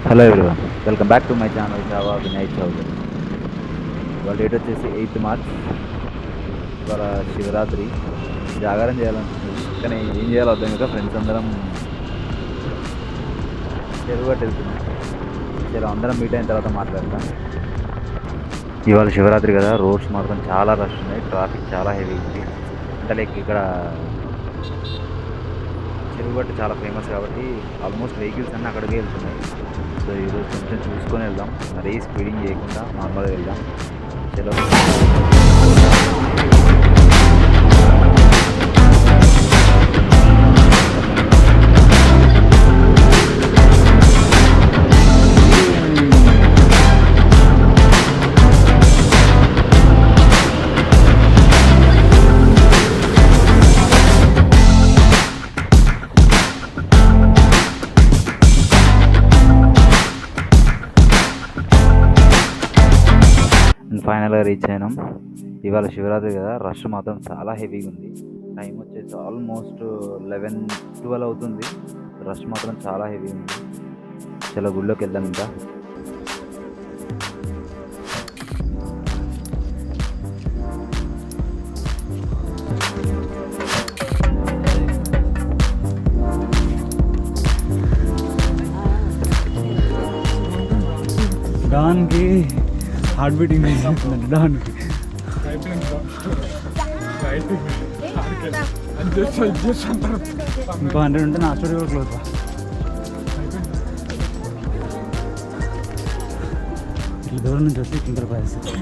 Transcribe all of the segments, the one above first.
Hello everyone, welcome back to my channel Java Vinay Chaudhary. ఇవాళ date వచ్చేసి 8th March. ఇవాళ శివరాత్రి. జాగారం చేయాలనుకుంటుంది, కానీ ఏం చేయాలో అర్థం కాక ఫ్రెండ్స్ అందరం చెరువుగట్టు వెళ్తున్నాం. సరే, అందరం మీట్ అయిన తర్వాత మాట్లాడతాం. ఇవాళ శివరాత్రి కదా, రోడ్స్ మాత్రం చాలా రష్ ఉన్నాయి, ట్రాఫిక్ చాలా హెవీ ఉంది. అంటే లైక్ ఇక్కడ చెరువుగట్టు చాలా ఫేమస్ కాబట్టి ఆల్మోస్ట్ వెహికల్స్ అన్నీ అక్కడికే వెళ్తున్నాయి. సో ఈరోజు కొంచెం చూసుకొని వెళ్దాం, మరీ స్పీడింగ్ చేయకుండా నార్మల్గా వెళ్దాం. చలో. ఫైనల్గా రీచ్ అయినాం. ఇవాళ శివరాత్రి కదా, రష్ మాత్రం చాలా హెవీగా ఉంది. టైం వచ్చేసి ఆల్మోస్ట్ 11-12 అవుతుంది. రష్ మాత్రం చాలా హెవీగా ఉంది. చాలా గుళ్ళోకి వెళ్దాం ఇంకా. దానికి హార్ట్ బీటింగ్ దానికి ఇంకో 100 ఉంటే నా స్టూడియో క్లోజ్. ఇట్లా దూరం నుంచి వస్తే కింద పరిస్థితి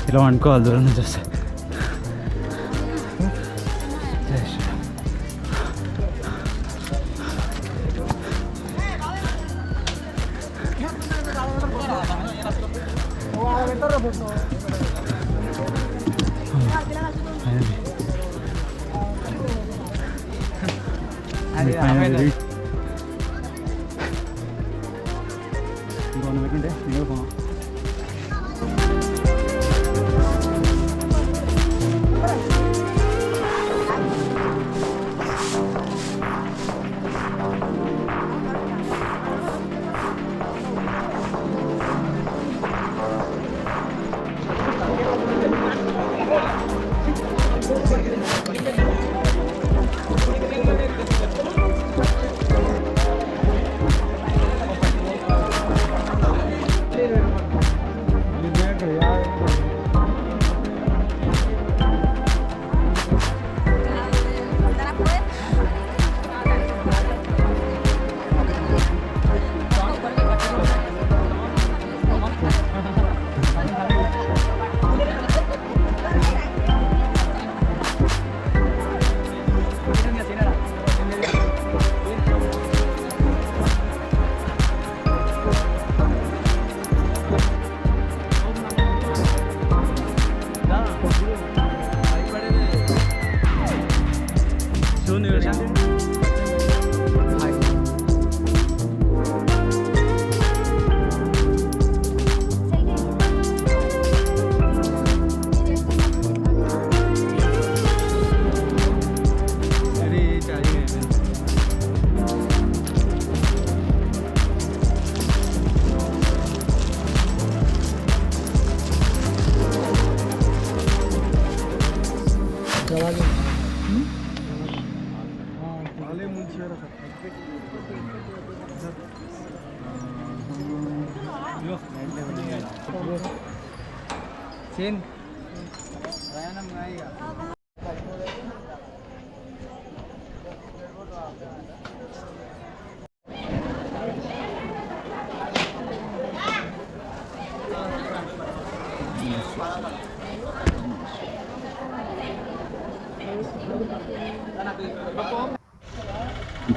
ఇలా వండుకోవాలి. దూరం నుంచి వస్తే ఇంకొన్ని పెట్టింటే నేను పోను.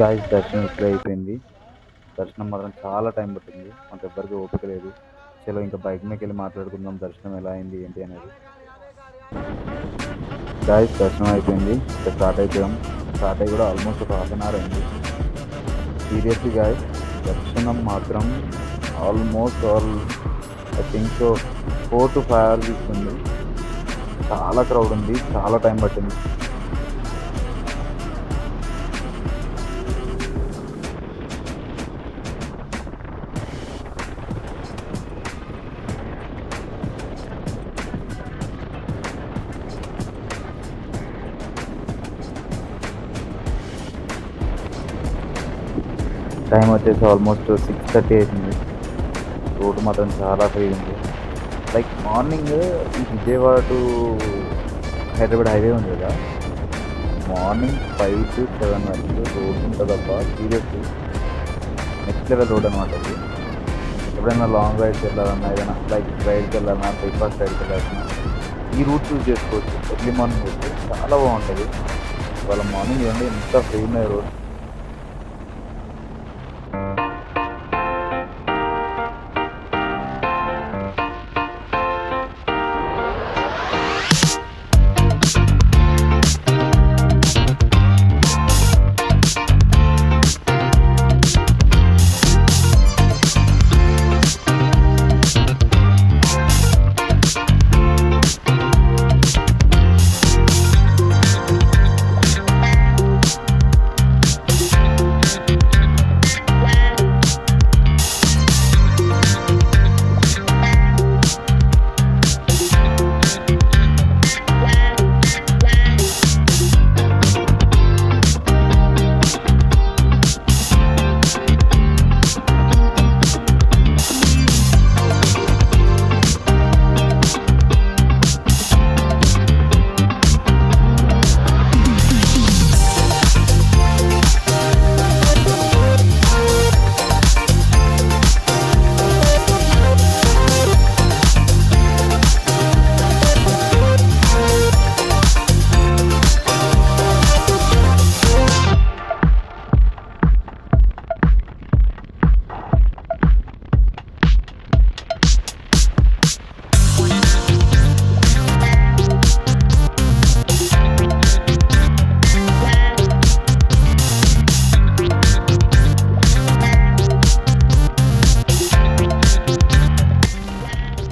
గాయస్, దర్శనం ఇప్పుడే అయిపోయింది. దర్శనం మాత్రం చాలా టైం పట్టింది, మాకు ఎవ్వరికి ఓపిక లేదు. చలో ఇంకా బైక్ మీదకి వెళ్ళి మాట్లాడుకుందాం దర్శనం ఎలా అయింది ఏంటి అనేది. గాయస్, దర్శనం అయిపోయింది, ఇంకా స్టార్ట్ అయిపోయాం. స్టార్ట్ అయ్యి కూడా ఆల్మోస్ట్ ఒక హాఫ్ అన్ అవర్ అయింది. సీరియస్లీ గాయస్, దర్శనం మాత్రం almost I think so 4 to 5 hours తీసుకుంది. చాలా క్రౌడ్ ఉంది, చాలా టైం పట్టింది. టైం వచ్చేసి ఆల్మోస్ట్ 6:30 అవుతుంది. రోడ్డు మాత్రం చాలా ఫ్రీ ఉంది. లైక్ మార్నింగ్ ఈ విజయవాడ టు హైదరాబాద్ హైవే ఉంది కదా, మార్నింగ్ 5 to 7 వరకు రోడ్ ఉంటుందబ్బా. సీరియస్లీ నెక్స్ట్ లెవెల్ రోడ్ అనమాట ఇది. ఎప్పుడైనా లాంగ్ రైడ్కి వెళ్ళాలన్నా, ఏదైనా లైక్ రైడ్కి వెళ్ళాలన్నా, బ్రేక్ఫాస్ట్ రైడ్కి వెళ్ళాలన్నా ఈ రూట్ చూస్ చేసుకోవచ్చు. ఎర్లీ మార్నింగ్ అయితే చాలా బాగుంటుంది. ఇవాళ మార్నింగ్ ఇవ్వండి ఎంత ఫ్రీ ఉన్నాయి రోడ్.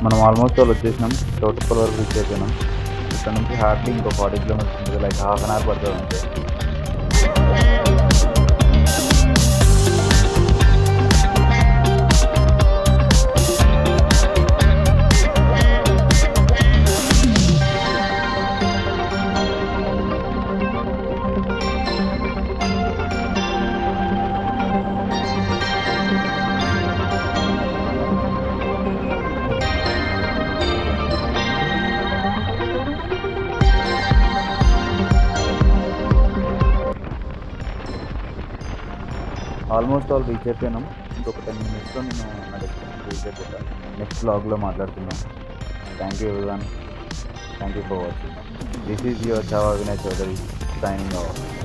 మనం ఆల్మోస్ట్ వాళ్ళు వచ్చేసినాం. చౌటుప్పల్ వరకు రీచ్ అయిపోయినాం. ఇక్కడ నుంచి హార్డ్లీ ఇంకో 40 కిలోమీటర్స్ ఉంటుంది. లైక్ హాఫ్ అన్ అవర్ పడుతుంది అంతే. ఆల్మోస్ట్ ఆల్ రీచ్ అయిపోయినాం. ఇంకొక 10 minutesలో నేను నా డెస్టినేషన్ రీచ్ అయిపోతాను. నెక్స్ట్ వ్లాగ్లో మాట్లాడుతున్నాను. Thank you everyone. Thank you for watching. This is your Chhaava Vinay Chowdary signing off.